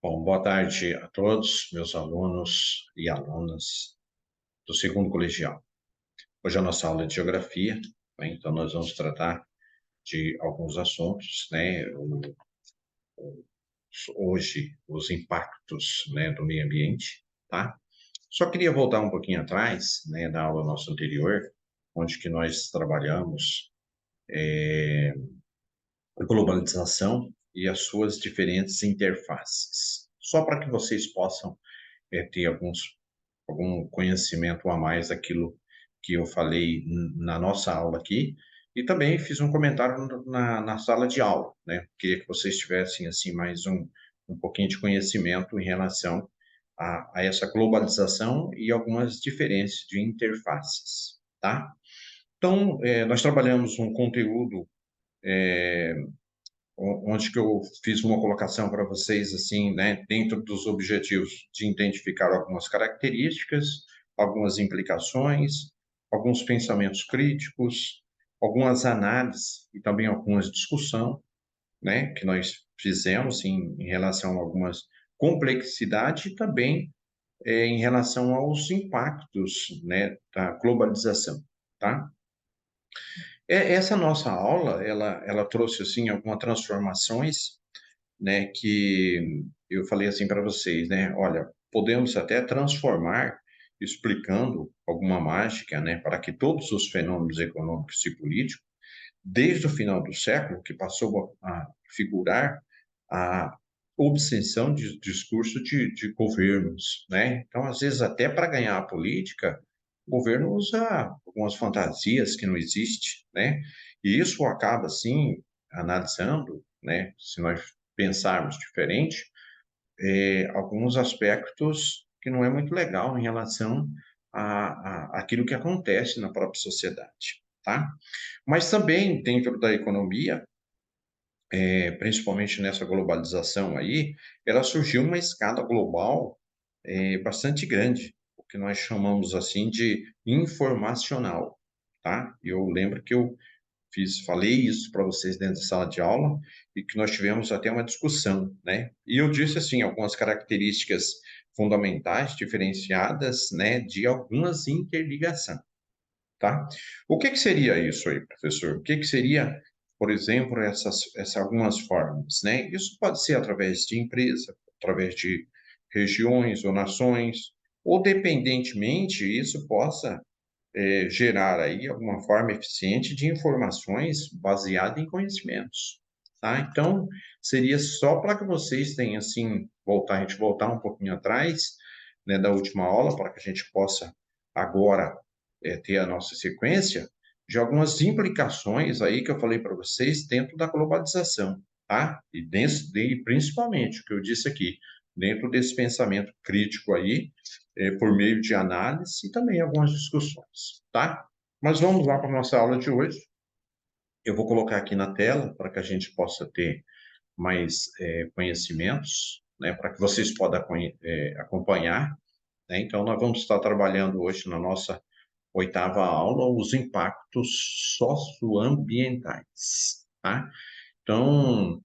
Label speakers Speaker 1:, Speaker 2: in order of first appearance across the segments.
Speaker 1: Bom, boa tarde a todos, meus alunos e alunas do segundo colegial. Hoje é a nossa aula de geografia, né? Então nós vamos tratar de alguns assuntos, né? Hoje, os impactos, né, do meio ambiente, tá? Só queria voltar um pouquinho atrás, né, da aula nossa anterior, onde que nós trabalhamos a globalização e as suas diferentes interfaces. Só para que vocês possam ter algum conhecimento a mais daquilo que eu falei na nossa aula aqui, e também fiz um comentário na sala de aula, né? Queria que vocês tivessem, assim, mais um pouquinho de conhecimento em relação a essa globalização e algumas diferenças de interfaces, tá? Então, nós trabalhamos um conteúdo onde que eu fiz uma colocação para vocês, assim, né, dentro dos objetivos de identificar algumas características, algumas implicações, alguns pensamentos críticos, algumas análises e também algumas discussão, né, que nós fizemos em relação a algumas complexidades e também em relação aos impactos, né, da globalização, tá? Essa nossa aula, ela trouxe, assim, algumas transformações, né, que eu falei assim para vocês, né, olha, podemos até transformar explicando alguma mágica, né, para que todos os fenômenos econômicos e políticos, desde o final do século, que passou a figurar a obsessão de discurso de governos, né? Então, às vezes, até para ganhar a política, o governo usa algumas fantasias que não existem, né? E isso acaba, assim, analisando, né? Se nós pensarmos diferente, alguns aspectos que não é muito legal em relação àquilo que acontece na própria sociedade, tá? Mas também dentro da economia, principalmente nessa globalização aí, ela surgiu uma escala global bastante grande, o que nós chamamos assim de informacional, tá? Eu lembro que eu falei isso para vocês dentro da sala de aula e que nós tivemos até uma discussão, né? E eu disse assim algumas características fundamentais, diferenciadas, né, de algumas interligações, tá? O que que seria isso aí, professor? O que que seria, por exemplo, essas algumas formas, né? Isso pode ser através de empresa, através de regiões ou nações, ou dependentemente isso possa gerar aí alguma forma eficiente de informações baseada em conhecimentos, tá? Então, seria só para que vocês tenham, assim, a gente voltar um pouquinho atrás, né, da última aula, para que a gente possa agora ter a nossa sequência de algumas implicações aí que eu falei para vocês dentro da globalização, tá? E principalmente o que eu disse aqui, dentro desse pensamento crítico aí, por meio de análise e também algumas discussões, tá? Mas vamos lá para a nossa aula de hoje. Eu vou colocar aqui na tela para que a gente possa ter mais conhecimentos, né, para que vocês possam acompanhar, né? Então, nós vamos estar trabalhando hoje na nossa oitava aula os impactos socioambientais, tá? Então,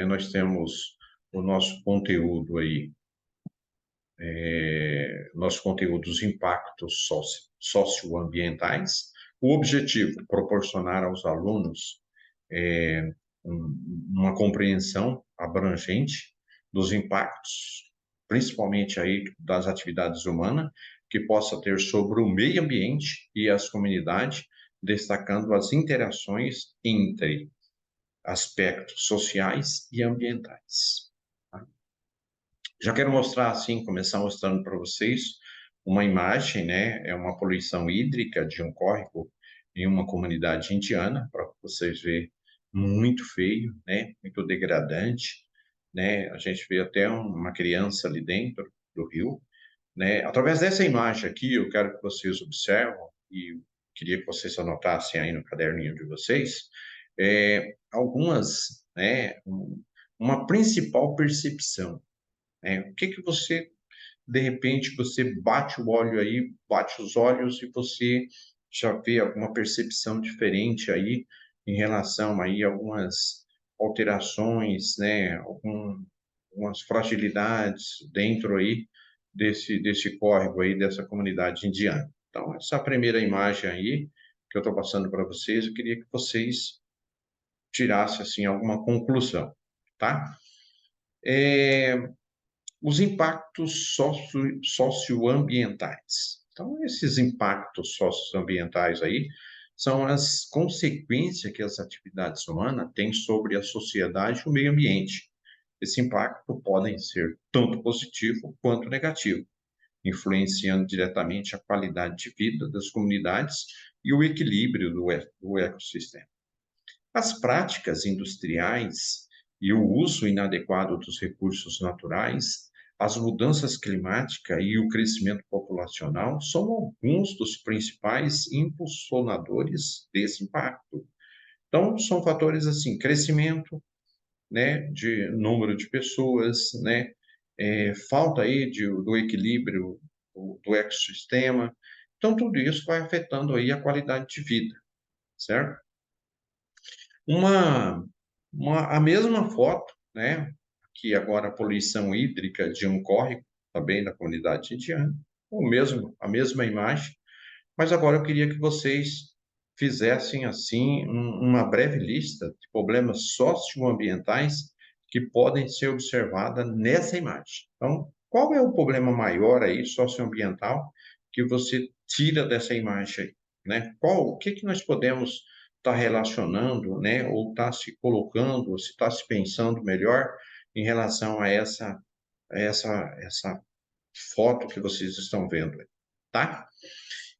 Speaker 1: nós temos o nosso conteúdo aí, nosso conteúdo dos impactos socioambientais. O objetivo, proporcionar aos alunos uma compreensão abrangente dos impactos, principalmente aí das atividades humanas, que possa ter sobre o meio ambiente e as comunidades, destacando as interações entre aspectos sociais e ambientais. Tá? Já quero mostrar assim, começar mostrando para vocês uma imagem, né? É uma poluição hídrica de um córrego em uma comunidade indiana, para vocês verem, muito feio, né? Muito degradante, né? A gente vê até uma criança ali dentro do rio, né? Através dessa imagem aqui, eu quero que vocês observem e queria que vocês anotassem aí no caderninho de vocês algumas, né? Uma principal percepção, o que que você, de repente, você bate o olho aí, bate os olhos e você já vê alguma percepção diferente aí em relação aí a algumas alterações, né? umas fragilidades dentro aí desse córrego aí, dessa comunidade indiana. Então, essa primeira imagem aí que eu estou passando para vocês, eu queria que vocês tirassem, assim, alguma conclusão, tá? Os impactos socioambientais. Então, esses impactos socioambientais aí são as consequências que as atividades humanas têm sobre a sociedade e o meio ambiente. Esse impacto podem ser tanto positivo quanto negativo, influenciando diretamente a qualidade de vida das comunidades e o equilíbrio do ecossistema. As práticas industriais e o uso inadequado dos recursos naturais, as mudanças climáticas e o crescimento populacional são alguns dos principais impulsionadores desse impacto. Então, são fatores assim, crescimento, né, de número de pessoas, né, falta aí do equilíbrio do ecossistema. Então, tudo isso vai afetando aí a qualidade de vida, certo? Uma, a mesma foto, né, que agora a poluição hídrica de um córrego, também da comunidade indiana, a mesma imagem, mas agora eu queria que vocês fizessem, assim, uma breve lista de problemas socioambientais que podem ser observadas nessa imagem. Então, qual é o problema maior aí, socioambiental, que você tira dessa imagem aí, né? O que que nós podemos estar relacionando, né? Ou estar se colocando, ou se está se pensando melhor em relação a essa foto que vocês estão vendo aí, tá?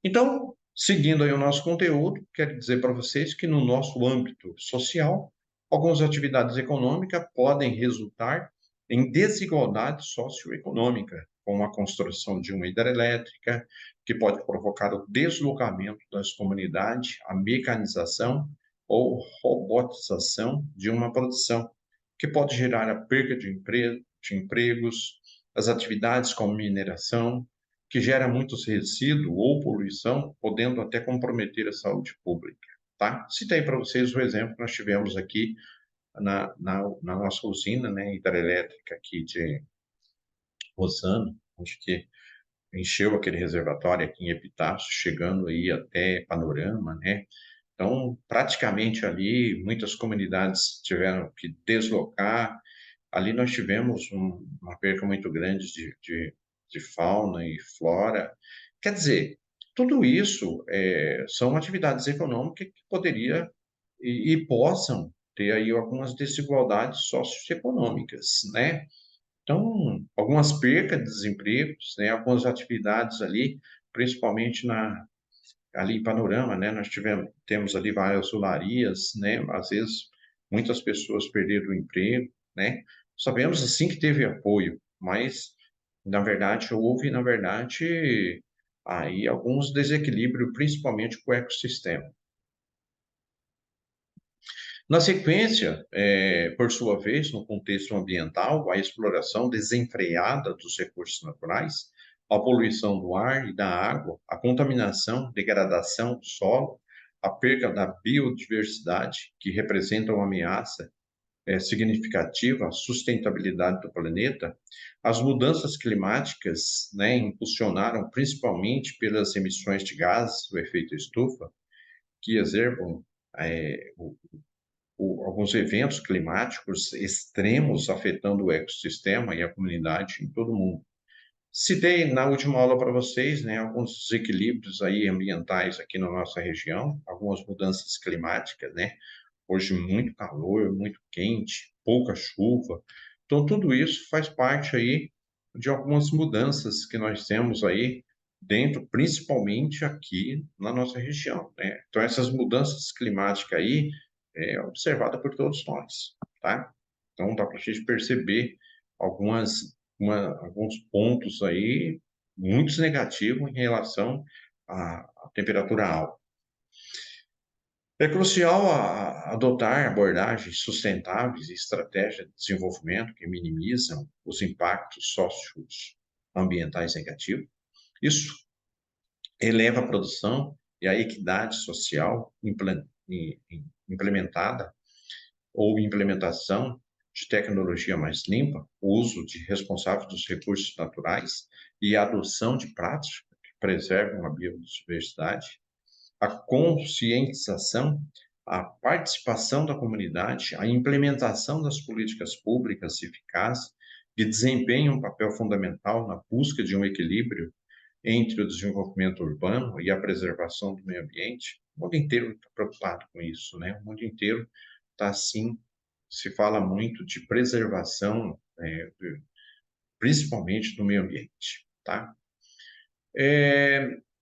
Speaker 1: Então, seguindo aí o nosso conteúdo, quero dizer para vocês que no nosso âmbito social, algumas atividades econômicas podem resultar em desigualdade socioeconômica, como a construção de uma hidrelétrica, que pode provocar o deslocamento das comunidades, a mecanização ou robotização de uma produção, que pode gerar a perda de empregos, as atividades como mineração, que gera muitos resíduos ou poluição, podendo até comprometer a saúde pública, tá? Citei para vocês o exemplo que nós tivemos aqui na nossa usina, né, hidrelétrica aqui de Rosano, onde que encheu aquele reservatório aqui em Epitácio, chegando aí até Panorama, né? Então, praticamente ali, muitas comunidades tiveram que deslocar. Ali nós tivemos uma perca muito grande de fauna e flora. Quer dizer, tudo isso são atividades econômicas que poderia e possam ter aí algumas desigualdades socioeconômicas, né? Então, algumas percas de desempregos, né? Algumas atividades ali, principalmente ali em Panorama, né? Temos ali várias olarias, né? Às vezes, muitas pessoas perderam o emprego, né? Sabemos, assim, que teve apoio, mas, na verdade, houve, na verdade, aí alguns desequilíbrios, principalmente com o ecossistema. Na sequência, por sua vez, no contexto ambiental, a exploração desenfreada dos recursos naturais, a poluição do ar e da água, a contaminação, degradação do solo, a perda da biodiversidade, que representa uma ameaça significativa à sustentabilidade do planeta, as mudanças climáticas, né, impulsionaram principalmente pelas emissões de gases do efeito estufa, que exercem alguns eventos climáticos extremos afetando o ecossistema e a comunidade em todo o mundo. Citei na última aula para vocês, né, alguns desequilíbrios aí ambientais aqui na nossa região, algumas mudanças climáticas, né? Hoje muito calor, muito quente, pouca chuva. Então tudo isso faz parte aí de algumas mudanças que nós temos aí dentro, principalmente aqui na nossa região, né? Então essas mudanças climáticas aí observada por todos nós, tá? Então dá para a gente perceber alguns pontos aí muito negativos em relação à temperatura alta. É crucial adotar abordagens sustentáveis e estratégias de desenvolvimento que minimizam os impactos socioambientais negativos. Isso eleva a produção e a equidade social implementada ou implementação de tecnologia mais limpa, o uso responsável dos recursos naturais e a adoção de práticas que preservam a biodiversidade, a conscientização, a participação da comunidade, a implementação das políticas públicas eficazes, que desempenham um papel fundamental na busca de um equilíbrio entre o desenvolvimento urbano e a preservação do meio ambiente. O mundo inteiro está preocupado com isso, né? O mundo inteiro está assim, se fala muito de preservação, principalmente do meio ambiente, tá?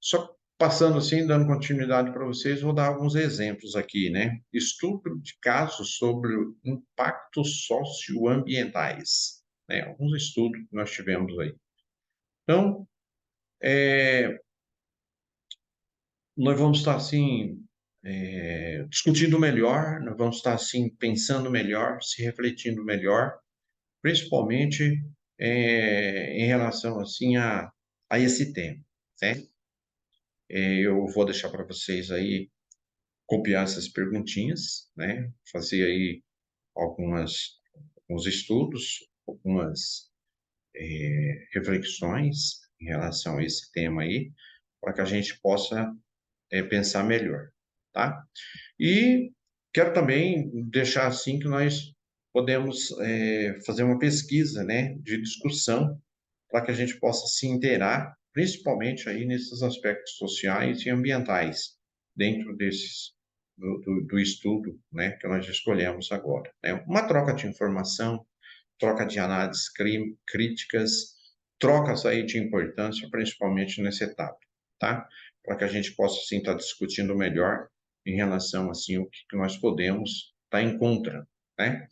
Speaker 1: Só passando assim, dando continuidade para vocês, vou dar alguns exemplos aqui, né? Estudo de casos sobre impactos socioambientais, né? Alguns estudos que nós tivemos aí. Então, nós vamos estar assim discutindo melhor, nós vamos estar assim pensando melhor, se refletindo melhor, principalmente em relação assim a esse tema, né? Eu vou deixar para vocês aí copiar essas perguntinhas, né? Fazer aí alguns estudos, algumas reflexões em relação a esse tema aí, para que a gente possa pensar melhor, tá? E quero também deixar assim que nós podemos fazer uma pesquisa, né, de discussão para que a gente possa se inteirar, principalmente aí nesses aspectos sociais e ambientais, dentro do estudo, né, que nós escolhemos agora, né? Uma troca de informação, troca de análises críticas, trocas aí de importância, principalmente nessa etapa, tá? Para que a gente possa, sim, estar discutindo melhor em relação, assim, o que nós podemos estar em contra, né?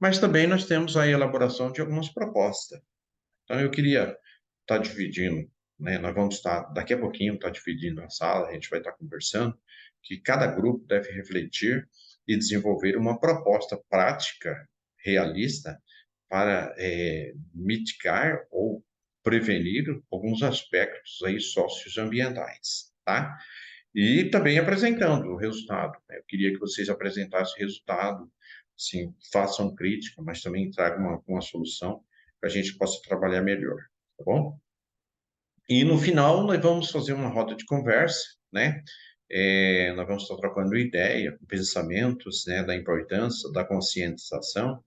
Speaker 1: Mas também nós temos a elaboração de algumas propostas. Então, eu queria estar dividindo, né? Nós vamos estar, daqui a pouquinho, estar dividindo a sala, a gente vai estar conversando, que cada grupo deve refletir e desenvolver uma proposta prática, realista, para mitigar ou prevenir alguns aspectos aí socioambientais, tá? E também apresentando o resultado, né? Eu queria que vocês apresentassem o resultado, sim, façam crítica, mas também tragam uma solução para a gente possa trabalhar melhor, tá bom? E no final nós vamos fazer uma roda de conversa, né? Nós vamos estar trocando ideia, pensamentos, né, da importância da conscientização,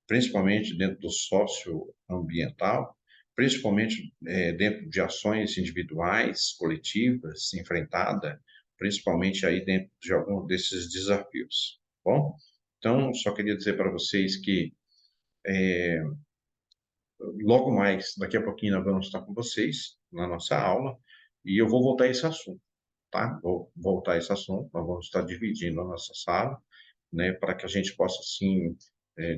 Speaker 1: principalmente dentro do socioambiental, principalmente dentro de ações individuais, coletivas, enfrentada, principalmente aí dentro de algum desses desafios, tá bom? Então, só queria dizer para vocês que logo mais, daqui a pouquinho, nós vamos estar com vocês na nossa aula e eu vou voltar a esse assunto, tá? Vou voltar a esse assunto, nós vamos estar dividindo a nossa sala, né, para que a gente possa, assim,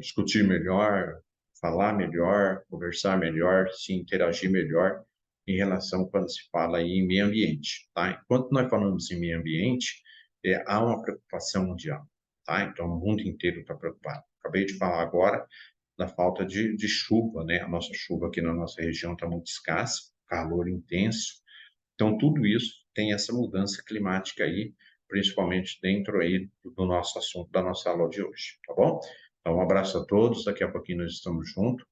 Speaker 1: discutir melhor, falar melhor, conversar melhor, se interagir melhor em relação quando se fala aí em meio ambiente, tá? Enquanto nós falamos em meio ambiente, há uma preocupação mundial, tá? Então, o mundo inteiro está preocupado. Acabei de falar agora da falta de chuva, né? A nossa chuva aqui na nossa região está muito escassa, calor intenso. Então, tudo isso tem essa mudança climática aí, principalmente dentro aí do nosso assunto, da nossa aula de hoje, tá bom? Então, um abraço a todos, daqui a pouquinho nós estamos juntos,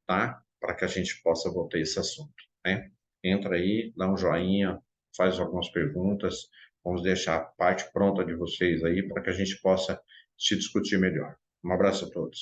Speaker 1: tá? Para que a gente possa voltar a esse assunto, né? Entra aí, dá um joinha, faz algumas perguntas, vamos deixar a parte pronta de vocês aí para que a gente possa se discutir melhor. Um abraço a todos.